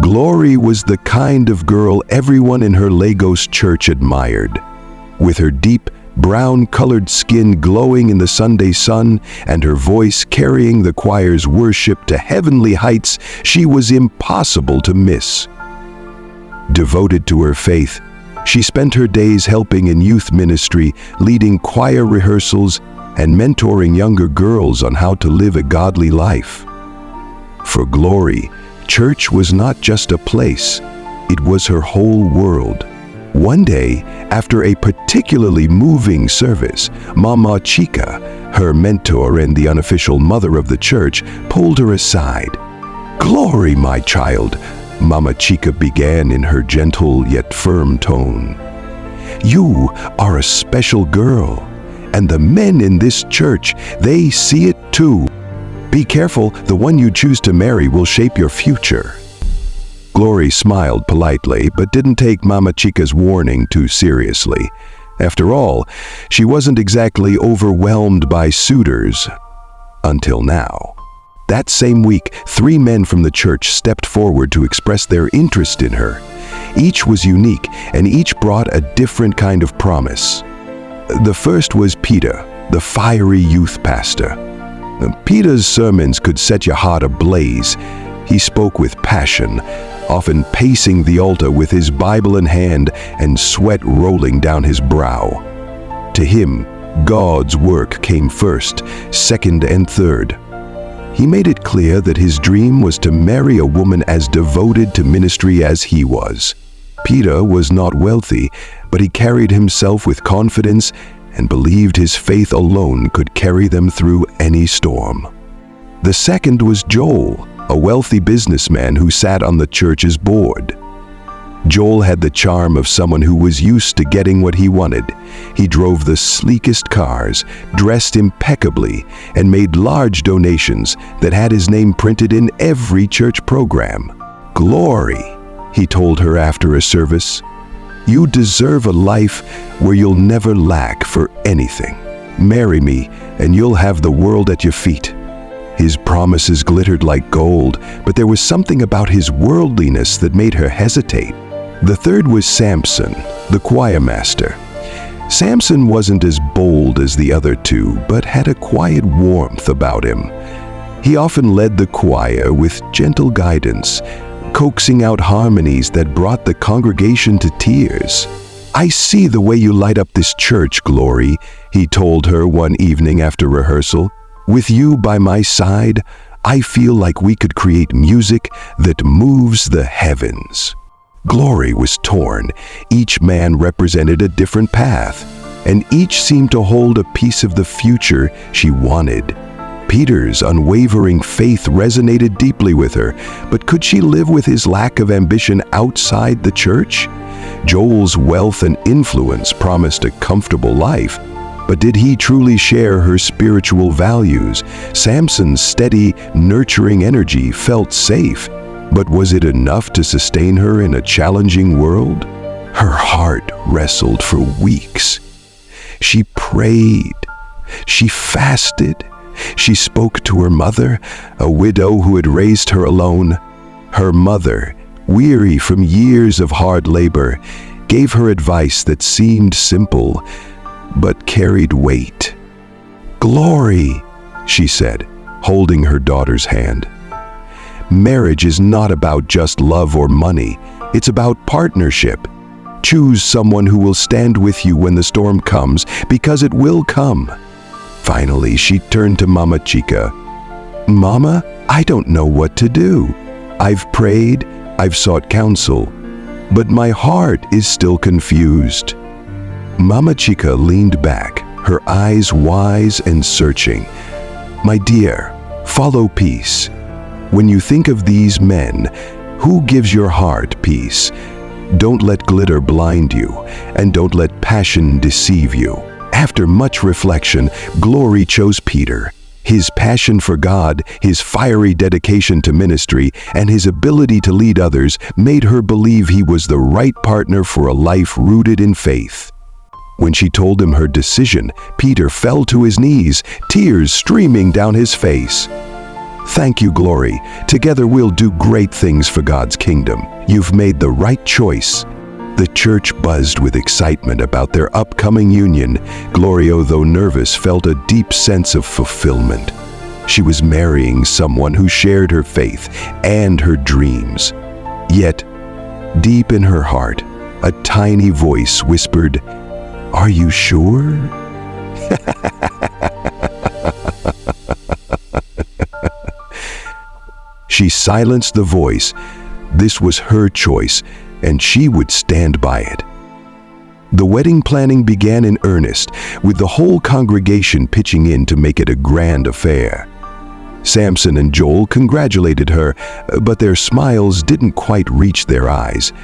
Glory was the kind of girl everyone in her Lagos church admired. With her deep, brown-colored skin glowing in the Sunday sun and her voice carrying the choir's worship to heavenly heights, she was impossible to miss. Devoted to her faith, she spent her days helping in youth ministry, leading choir rehearsals, and mentoring younger girls on how to live a godly life. For Glory, church was not just a place, it was her whole world. One day, after a particularly moving service, Mama Chica, her mentor and the unofficial mother of the church, pulled her aside. "Glory, my child," Mama Chica began in her gentle yet firm tone. "You are a special girl, and the men in this church, they see it too. Be careful, the one you choose to marry will shape your future." Glory smiled politely, but didn't take Mama Chica's warning too seriously. After all, she wasn't exactly overwhelmed by suitors. Until now. That same week, 3 men from the church stepped forward to express their interest in her. Each was unique, and each brought a different kind of promise. The first was Peter, the fiery youth pastor. Peter's sermons could set your heart ablaze. He spoke with passion, often pacing the altar with his Bible in hand and sweat rolling down his brow. To him, God's work came first, second, and third. He made it clear that his dream was to marry a woman as devoted to ministry as he was. Peter was not wealthy, but he carried himself with confidence and believed his faith alone could carry them through any storm. The second was Joel, a wealthy businessman who sat on the church's board. Joel had the charm of someone who was used to getting what he wanted. He drove the sleekest cars, dressed impeccably, and made large donations that had his name printed in every church program. "Glory," he told her after a service, "you deserve a life where you'll never lack for anything. Marry me, and you'll have the world at your feet." His promises glittered like gold, but there was something about his worldliness that made her hesitate. The third was Samson, the choir master. Samson wasn't as bold as the other two, but had a quiet warmth about him. He often led the choir with gentle guidance, coaxing out harmonies that brought the congregation to tears. "I see the way you light up this church, Glory," he told her one evening after rehearsal. "With you by my side, I feel like we could create music that moves the heavens." Glory was torn. Each man represented a different path, and each seemed to hold a piece of the future she wanted. Peter's unwavering faith resonated deeply with her, but could she live with his lack of ambition outside the church? Joel's wealth and influence promised a comfortable life, but did he truly share her spiritual values? Samson's steady, nurturing energy felt safe, but was it enough to sustain her in a challenging world? Her heart wrestled for weeks. She prayed. She fasted. She spoke to her mother, a widow who had raised her alone. Her mother, weary from years of hard labor, gave her advice that seemed simple, but carried weight. "Glory," she said, holding her daughter's hand. "Marriage is not about just love or money. It's about partnership. Choose someone who will stand with you when the storm comes, because it will come." Finally, she turned to Mama Chica. "Mama, I don't know what to do. I've prayed, I've sought counsel, but my heart is still confused." Mama Chica leaned back, her eyes wise and searching. "My dear, follow peace. When you think of these men, who gives your heart peace? Don't let glitter blind you, and don't let passion deceive you." After much reflection, Glory chose Peter. His passion for God, his fiery dedication to ministry, and his ability to lead others made her believe he was the right partner for a life rooted in faith. When she told him her decision, Peter fell to his knees, tears streaming down his face. "Thank you, Glory. Together we'll do great things for God's kingdom. You've made the right choice." The church buzzed with excitement about their upcoming union. Glory, though nervous, felt a deep sense of fulfillment. She was marrying someone who shared her faith and her dreams. Yet, deep in her heart, a tiny voice whispered, "Are you sure?" She silenced the voice. This was her choice, and she would stand by it. The wedding planning began in earnest, with the whole congregation pitching in to make it a grand affair. Samson and Joel congratulated her, but their smiles didn't quite reach their eyes.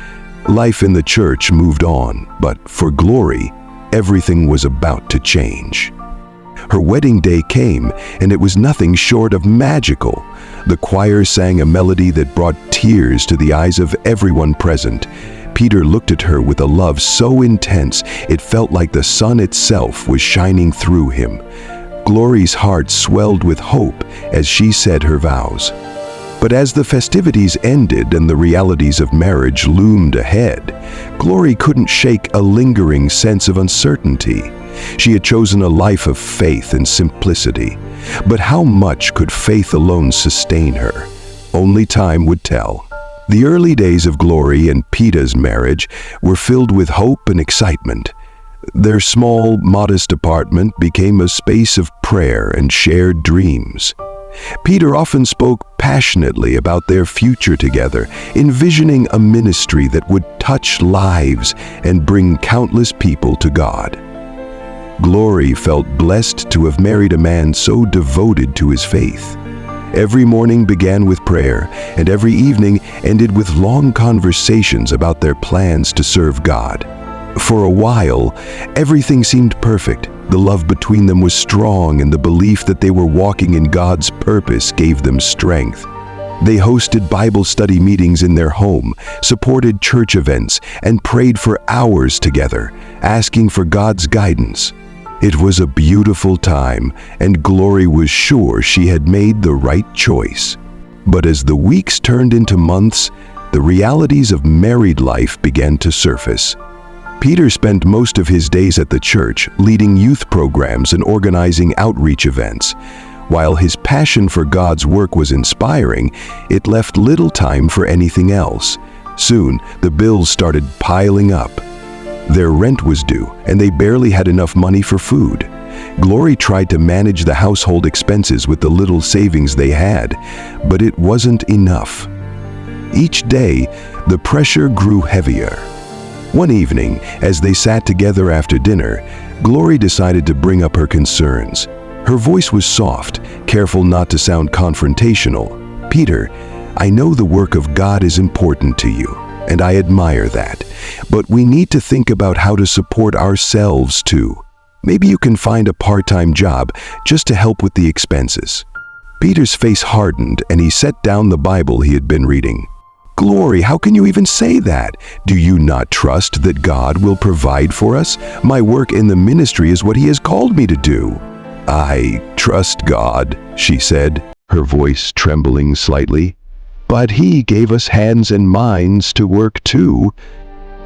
Life in the church moved on, but for Glory, everything was about to change. Her wedding day came, and it was nothing short of magical. The choir sang a melody that brought tears to the eyes of everyone present. Peter looked at her with a love so intense it felt like the sun itself was shining through him. Glory's heart swelled with hope as she said her vows. But as the festivities ended and the realities of marriage loomed ahead, Glory couldn't shake a lingering sense of uncertainty. She had chosen a life of faith and simplicity. But how much could faith alone sustain her? Only time would tell. The early days of Glory and Peter's marriage were filled with hope and excitement. Their small, modest apartment became a space of prayer and shared dreams. Peter often spoke passionately about their future together, envisioning a ministry that would touch lives and bring countless people to God. Glory felt blessed to have married a man so devoted to his faith. Every morning began with prayer, and every evening ended with long conversations about their plans to serve God. For a while, everything seemed perfect. The love between them was strong, and the belief that they were walking in God's purpose gave them strength. They hosted Bible study meetings in their home, supported church events, and prayed for hours together, asking for God's guidance. It was a beautiful time, and Glory was sure she had made the right choice. But as the weeks turned into months, the realities of married life began to surface. Peter spent most of his days at the church, leading youth programs and organizing outreach events. While his passion for God's work was inspiring, it left little time for anything else. Soon, the bills started piling up. Their rent was due, and they barely had enough money for food. Glory tried to manage the household expenses with the little savings they had, but it wasn't enough. Each day, the pressure grew heavier. One evening, as they sat together after dinner, Glory decided to bring up her concerns. Her voice was soft, careful not to sound confrontational. "Peter, I know the work of God is important to you, and I admire that. But we need to think about how to support ourselves too. Maybe you can find a part-time job just to help with the expenses." Peter's face hardened, and he set down the Bible he had been reading. "Glory, how can you even say that? Do you not trust that God will provide for us? My work in the ministry is what He has called me to do." "I trust God," she said, her voice trembling slightly. "But He gave us hands and minds to work too.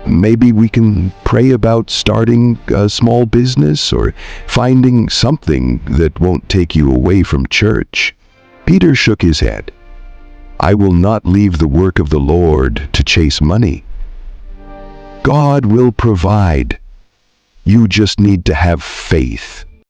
Maybe we can pray about starting a small business or finding something that won't take you away from church." Peter shook his head. "I will not leave the work of the Lord to chase money. God will provide. You just need to have faith."